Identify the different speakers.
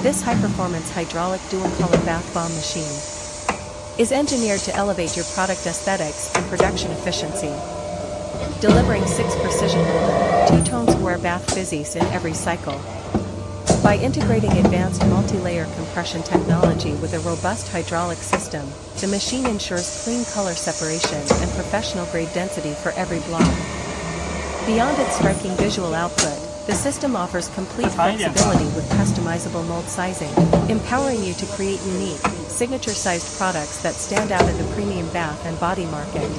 Speaker 1: This high-performance hydraulic dual-color bath bomb machine is engineered to elevate your product aesthetics and production efficiency. Delivering 6 precision molded, 2-tone square bath physics in every cycle. By integrating advanced multi-layer compression technology with a robust hydraulic system, the machine ensures clean color separation and professional-grade density for every block. Beyond its striking visual output, the system offers complete flexibility with customizable mold sizing, empowering you to create unique, signature-sized products that stand out in the premium bath and body market.